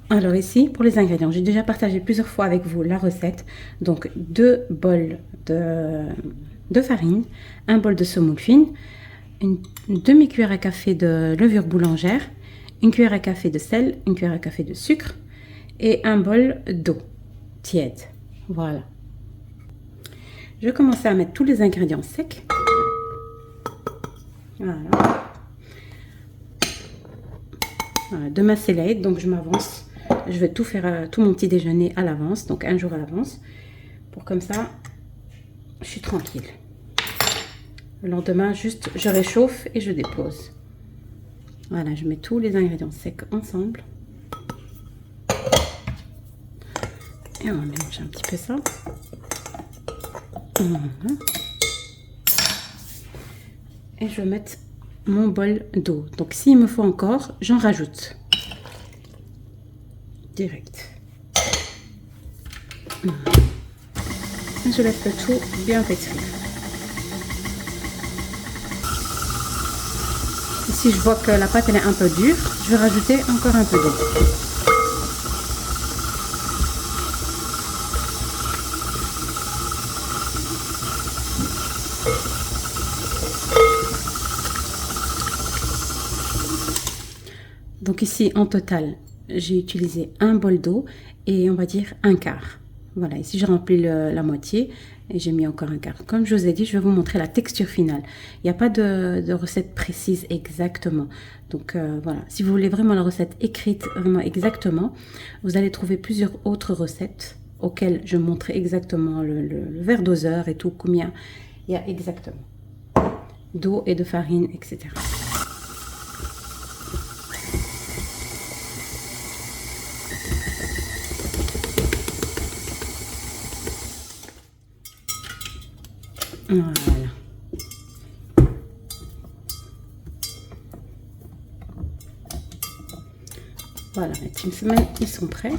Alors ici, pour les ingrédients, j'ai déjà partagé plusieurs fois avec vous la recette. Donc 2 bols de farine, un bol de semoule fine, une demi-cuillère à café de levure boulangère, une cuillère à café de sel, une cuillère à café de sucre et un bol d'eau tiède. Voilà. Je vais commencer à mettre tous les ingrédients secs. Voilà. Voilà. Demain c'est l'Aïd, donc je m'avance. Je vais tout faire, tout mon petit déjeuner à l'avance, donc un jour à l'avance. Pour comme ça, je suis tranquille. Le lendemain, juste je réchauffe et je dépose. Voilà, je mets tous les ingrédients secs ensemble. Et on va mélanger un petit peu ça. Voilà. Et je vais mettre mon bol d'eau. Donc s'il me faut encore, j'en rajoute. Direct. Et je laisse le tout bien pétrir. Si je vois que la pâte elle est un peu dure, je vais rajouter encore un peu d'eau. Donc ici, en total, j'ai utilisé un bol d'eau et on va dire un quart. Voilà, ici j'ai rempli la moitié et j'ai mis encore un quart. Comme je vous ai dit, je vais vous montrer la texture finale. Il n'y a pas de recette précise exactement. Donc voilà, si vous voulez vraiment la recette écrite vraiment exactement, vous allez trouver plusieurs autres recettes auxquelles je montrerai exactement le verre doseur et tout, combien il y a exactement d'eau et de farine, etc. Voilà. Voilà, une semaine, ils sont prêts.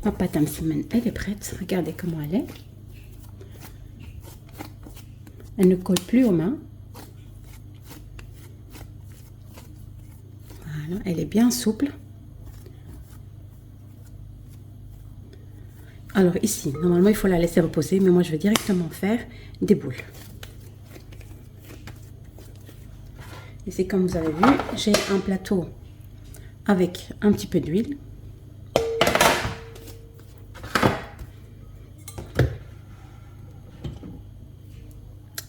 Ma pâte à semaine, elle est prête. Regardez comment elle est. Elle ne colle plus aux mains. Voilà, elle est bien souple. Alors ici, normalement, il faut la laisser reposer, mais moi, je vais directement faire des boules. Ici, comme vous avez vu, j'ai un plateau avec un petit peu d'huile.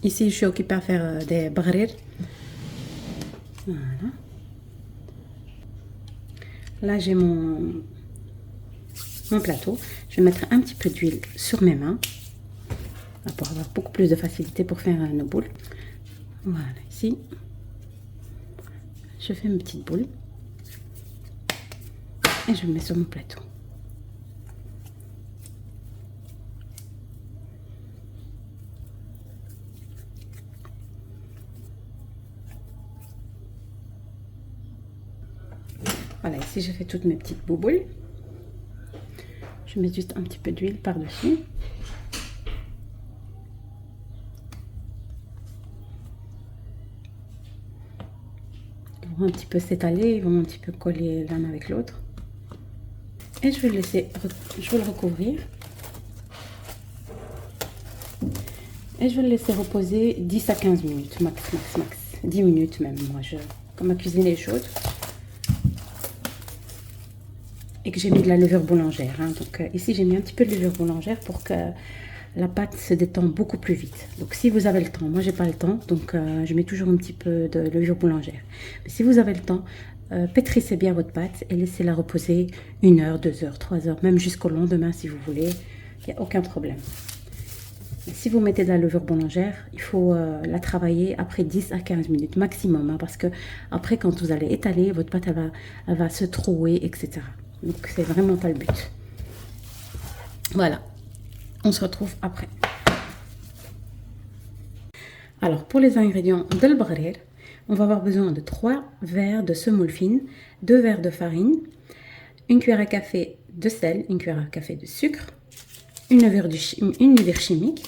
Ici, je suis occupée à faire des bghrir. Voilà. Là, j'ai mon plateau. Je vais mettre un petit peu d'huile sur mes mains pour avoir beaucoup plus de facilité pour faire nos boules. Voilà, ici, je fais une petite boule et je le mets sur mon plateau. Voilà, ici, je fais toutes mes petites bouboules. Je mets juste un petit peu d'huile par-dessus. Ils vont un petit peu s'étaler, ils vont un petit peu coller l'un avec l'autre. Et je vais le recouvrir. Et je vais le laisser reposer 10 à 15 minutes, max. 10 minutes même, moi, comme ma cuisine est chaude. Et que j'ai mis de la levure boulangère. Hein. Donc ici, j'ai mis un petit peu de levure boulangère pour que la pâte se détende beaucoup plus vite. Donc si vous avez le temps, moi j'ai pas le temps, donc je mets toujours un petit peu de levure boulangère. Mais si vous avez le temps, pétrissez bien votre pâte et laissez-la reposer 1 heure, 2 heures, 3 heures, même jusqu'au lendemain si vous voulez. Il n'y a aucun problème. Et si vous mettez de la levure boulangère, il faut la travailler après 10 à 15 minutes maximum. Hein, parce que après, quand vous allez étaler, votre pâte elle va se trouer, etc. Donc c'est vraiment pas le but. Voilà. On se retrouve après. Alors, pour les ingrédients de l'bghrir, on va avoir besoin de 3 verres de semoule fine, 2 verres de farine, 1 cuillère à café de sel, 1 cuillère à café de sucre, une levure chimique,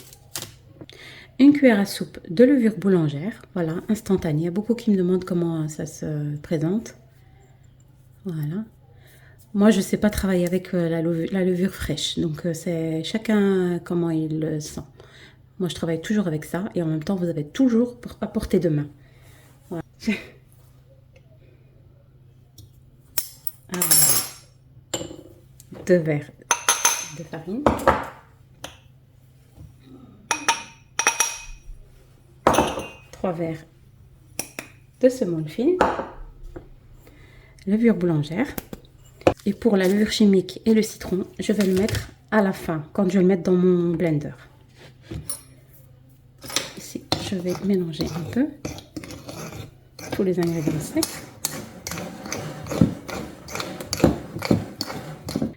une cuillère à soupe de levure boulangère, voilà, instantanée. Il y a beaucoup qui me demandent comment ça se présente. Voilà. Moi, je ne sais pas travailler avec la levure fraîche, donc c'est chacun comment il le sent. Moi, je travaille toujours avec ça et en même temps, vous avez toujours à portée de main. Voilà. Alors, 2 verres de farine. 3 verres de semoule fine. Levure boulangère. Et pour la levure chimique et le citron, je vais le mettre à la fin, quand je vais le mettre dans mon blender. Ici, je vais mélanger un peu tous les ingrédients secs.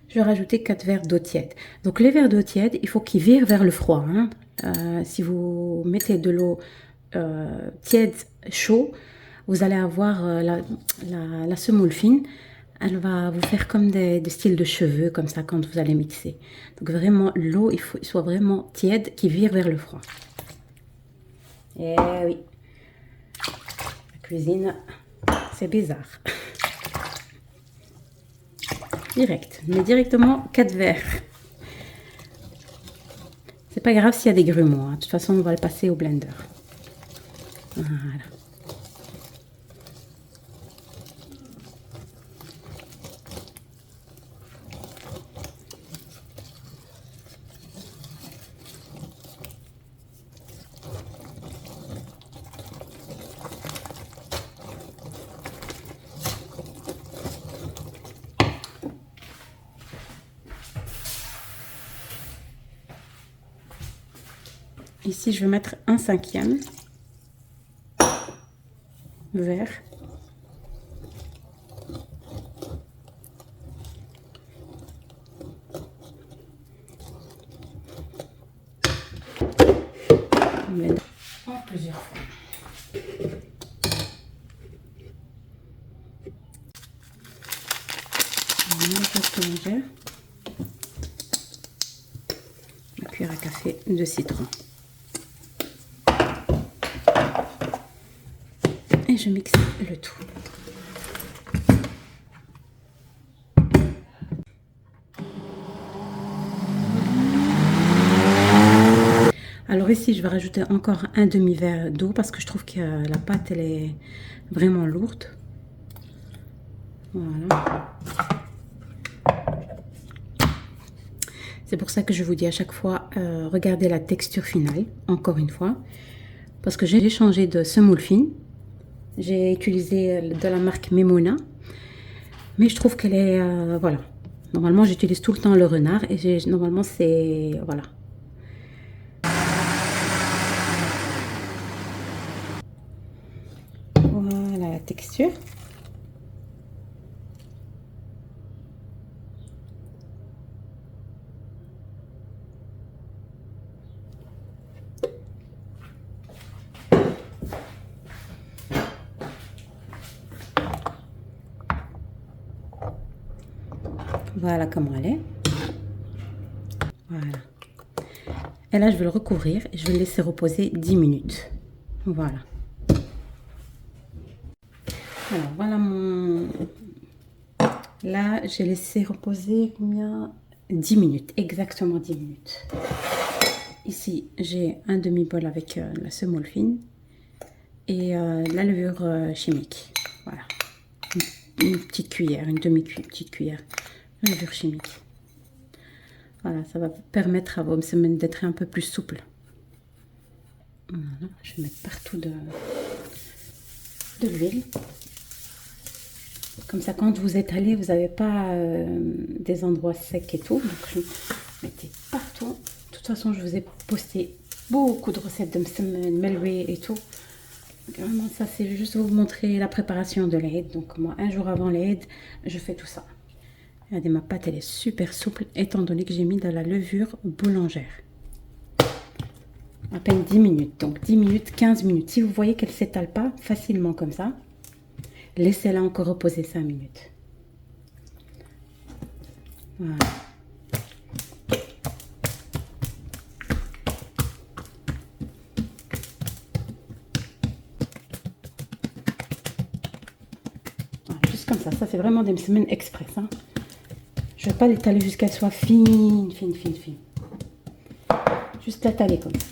Je vais rajouter 4 verres d'eau tiède. Donc les verres d'eau tiède, il faut qu'ils virent vers le froid. Hein. Si vous mettez de l'eau tiède, chaud, vous allez avoir la semoule fine. Elle va vous faire comme des styles de cheveux, comme ça, quand vous allez mixer. Donc vraiment, l'eau, il faut qu'il soit vraiment tiède, qui vire vers le froid. Eh oui, la cuisine, c'est bizarre. Direct, mais directement 4 verres. C'est pas grave s'il y a des grumeaux, hein. De toute façon, on va le passer au blender. Voilà. Ici, je vais mettre un 5e verre. En plusieurs fois. La cuillère à café de citron. Et je mixe le tout. Alors ici, je vais rajouter encore un demi-verre d'eau parce que je trouve que la pâte, elle est vraiment lourde. Voilà. C'est pour ça que je vous dis à chaque fois, regardez la texture finale, encore une fois. Parce que j'ai changé de semoule fine. J'ai utilisé de la marque Memona. Mais je trouve qu'elle est... voilà. Normalement, j'utilise tout le temps le renard. Et normalement, c'est... Voilà. Voilà la texture. Voilà comment elle est. Voilà. Et là, je vais le recouvrir et je vais le laisser reposer 10 minutes. Voilà. Alors, voilà mon... Là, j'ai laissé reposer combien? 10 minutes, exactement 10 minutes. Ici, j'ai un demi-bol avec la semoule fine et la levure chimique. Voilà. Une petite cuillère, une demi-petite cuillère de levure chimique. Voilà, ça va permettre à vos semaines d'être un peu plus souple. Voilà, je vais mettre partout de l'huile. Comme ça, quand vous étalez, vous n'avez pas des endroits secs et tout. Donc, je mettez partout. De toute façon, je vous ai posté beaucoup de recettes de meloué et tout. Donc, vraiment, ça, c'est juste vous montrer la préparation de l'aide. Donc, moi, un jour avant l'aide, je fais tout ça. Regardez, ma pâte, elle est super souple, étant donné que j'ai mis de la levure boulangère. À peine 10 minutes. Donc, 10 minutes, 15 minutes. Si vous voyez qu'elle ne s'étale pas facilement comme ça, laissez-la encore reposer 5 minutes. Voilà. comme ça. Ça, c'est vraiment des semaines express. Hein. Je ne vais pas l'étaler jusqu'à qu'elle soit fine, fine, fine, fine. Juste l'étaler comme ça.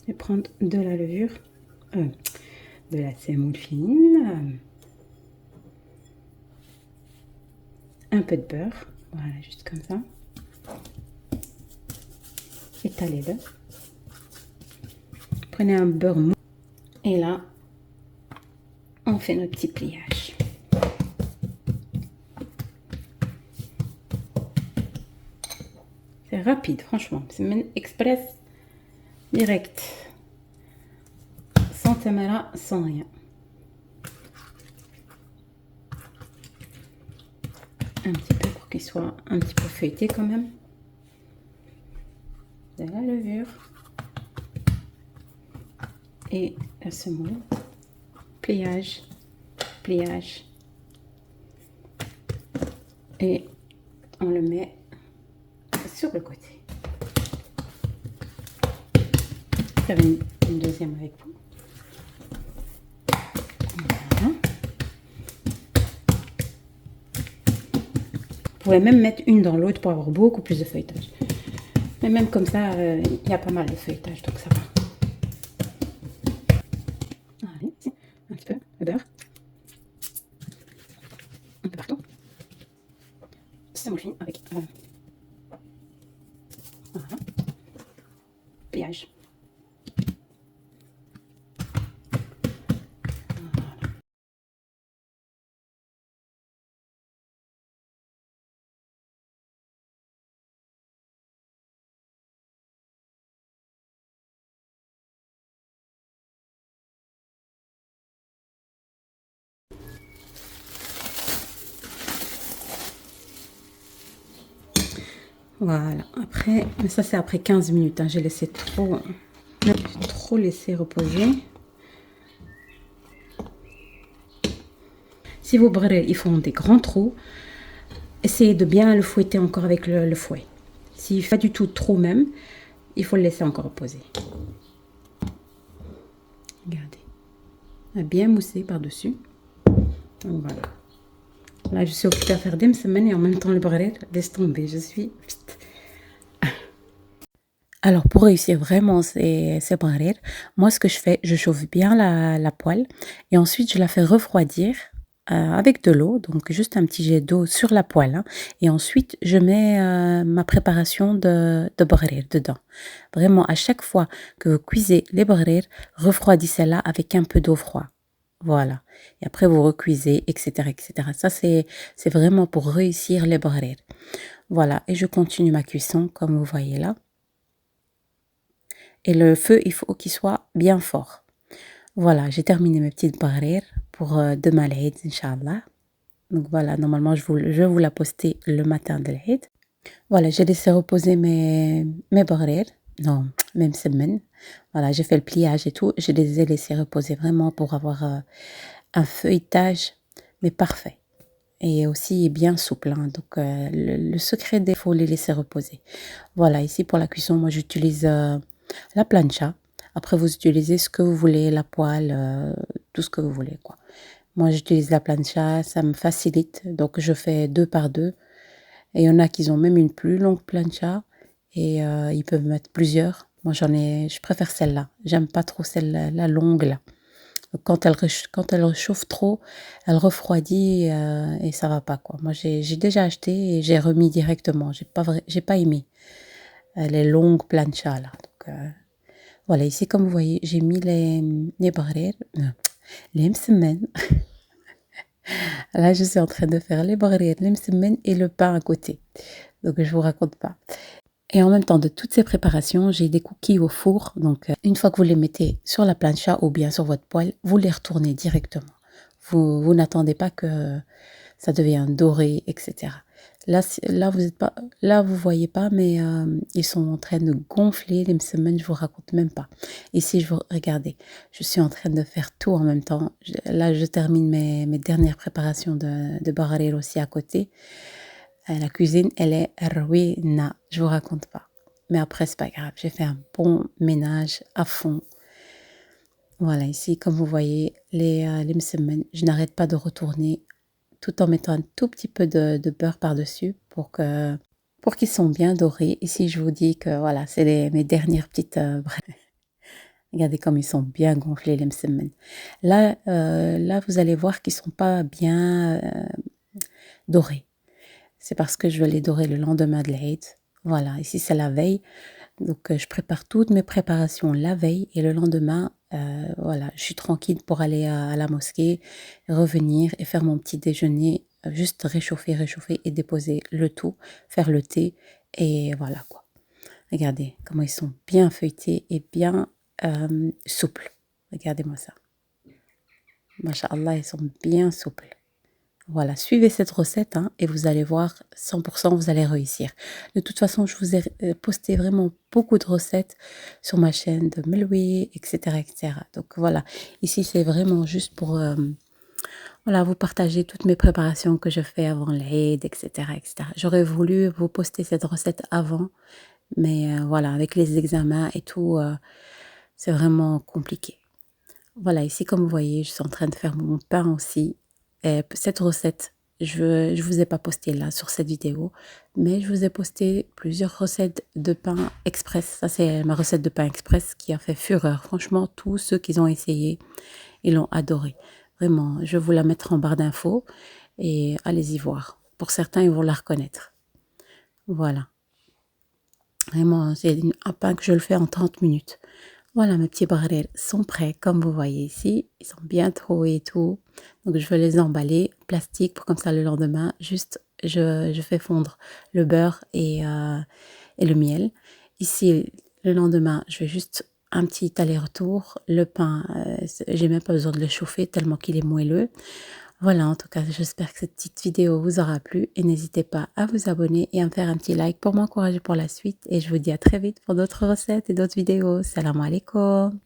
Je vais prendre de la levure, de la semoule fine, un peu de beurre. Voilà, juste comme ça. Étalez-le. Prenez un beurre mou. Et là, on fait notre petit pliage. C'est rapide, franchement. C'est même express, direct. Sans caméra, sans rien. Un petit peu pour qu'il soit un petit peu feuilleté quand même. De la levure. Et la semoule. Pliage, pliage. Et on le met sur le côté. Faire une deuxième avec vous. Voilà. Vous pouvez même mettre une dans l'autre pour avoir beaucoup plus de feuilletage. Mais même comme ça, il y a pas mal de feuilletage, donc ça va. Allez, un petit peu de beurre. Un peu partout. Semoule fine avec... voilà. Pliage. Voilà, après, mais ça c'est après 15 minutes, hein. J'ai laissé trop laissé reposer. Si vos brûlés ils font des grands trous, essayez de bien le fouetter encore avec le fouet. S'il fait pas du tout trop même, il faut le laisser encore reposer. Regardez, a bien moussé par-dessus. Voilà. Là, je suis occupée à faire des semaines et en même temps le brûlé, laisse tomber, je suis... Alors, pour réussir vraiment ces brûlés, moi, ce que je fais, je chauffe bien la poêle et ensuite, je la fais refroidir avec de l'eau, donc juste un petit jet d'eau sur la poêle. Hein, et ensuite, je mets ma préparation de brûlés dedans. Vraiment, à chaque fois que vous cuisez les brûlés, refroidissez-la avec un peu d'eau froide. Voilà. Et après, vous recuisez, etc., etc. Ça, c'est vraiment pour réussir les brûlés. Voilà. Et je continue ma cuisson, comme vous voyez là. Et le feu, il faut qu'il soit bien fort. Voilà, j'ai terminé mes petites brûlés pour demain l'Aïd, Inch'Allah. Donc voilà, normalement, je vais vous la poster le matin de l'Aïd. Voilà, j'ai laissé reposer mes brûlés. Non, même semaine. Voilà, j'ai fait le pliage et tout. Je les ai laissés reposer vraiment pour avoir un feuilletage, mais parfait. Et aussi bien souple. Hein. Donc, le secret, il faut les laisser reposer. Voilà, ici pour la cuisson, moi, j'utilise... la plancha. Après, vous utilisez ce que vous voulez, la poêle, tout ce que vous voulez, quoi. Moi, j'utilise la plancha, ça me facilite. Donc, je fais 2 par 2. Et il y en a qui ont même une plus longue plancha. Et ils peuvent mettre plusieurs. Moi, je préfère celle-là. J'aime pas trop celle-là, longue, là. Quand elle réchauffe trop, elle refroidit et ça va pas, quoi. Moi, j'ai déjà acheté et j'ai remis directement. J'ai pas aimé les longues planchas, là. Donc, voilà, ici, comme vous voyez, j'ai mis les brûlés, les msemen. Là, je suis en train de faire les brûlés, les msemen et le pain à côté. Donc, je vous raconte pas. Et en même temps de toutes ces préparations, j'ai des cookies au four. Donc, une fois que vous les mettez sur la plancha ou bien sur votre poêle, vous les retournez directement. Vous n'attendez pas que ça devienne doré, etc. Là, vous êtes pas, là, vous voyez pas, mais ils sont en train de gonfler les semaines. Je vous raconte même pas. Ici, regardez, je suis en train de faire tout en même temps. Là, je termine mes dernières préparations de bararel aussi à côté. La cuisine, elle est ruina. Je vous raconte pas. Mais après, c'est pas grave. J'ai fait un bon ménage à fond. Voilà, ici, comme vous voyez, les msemen, je n'arrête pas de retourner tout en mettant un tout petit peu de beurre par-dessus pour qu'ils sont bien dorés. Ici, je vous dis que voilà, c'est mes dernières petites regardez comme ils sont bien gonflés, les msemen. Là, vous allez voir qu'ils sont pas bien dorés. C'est parce que je vais les dorer le lendemain de l'Aïd. Voilà, ici, c'est la veille. Donc, je prépare toutes mes préparations la veille et le lendemain, voilà, je suis tranquille pour aller à la mosquée, revenir et faire mon petit déjeuner, juste réchauffer et déposer le tout, faire le thé et voilà quoi. Regardez comment ils sont bien feuilletés et bien souples. Regardez-moi ça. Masha'Allah, ils sont bien souples. Voilà, suivez cette recette hein, et vous allez voir, 100% vous allez réussir. De toute façon, je vous ai posté vraiment beaucoup de recettes sur ma chaîne de Meloui, etc., etc. Donc voilà, ici c'est vraiment juste pour voilà, vous partager toutes mes préparations que je fais avant l'Aïd, etc., etc. J'aurais voulu vous poster cette recette avant, mais voilà, avec les examens et tout, c'est vraiment compliqué. Voilà, ici, comme vous voyez, je suis en train de faire mon pain aussi. Et cette recette, je vous ai pas posté là sur cette vidéo, mais je vous ai posté plusieurs recettes de pain express. Ça, c'est ma recette de pain express qui a fait fureur. Franchement, tous ceux qui ont essayé, ils l'ont adoré. Vraiment, je vais vous la mettre en barre d'infos et allez-y voir. Pour certains, ils vont la reconnaître. Voilà. Vraiment, c'est un pain que je le fais en 30 minutes. Voilà, mes petits barrels sont prêts, comme vous voyez ici. Ils sont bien troués et tout. Donc, je vais les emballer en plastique pour comme ça le lendemain, juste, je fais fondre le beurre et le miel. Ici, le lendemain, je fais juste un petit aller-retour. Le pain, j'ai même pas besoin de le chauffer tellement qu'il est moelleux. Voilà, en tout cas, j'espère que cette petite vidéo vous aura plu et n'hésitez pas à vous abonner et à me faire un petit like pour m'encourager pour la suite et je vous dis à très vite pour d'autres recettes et d'autres vidéos. Salam alaikum.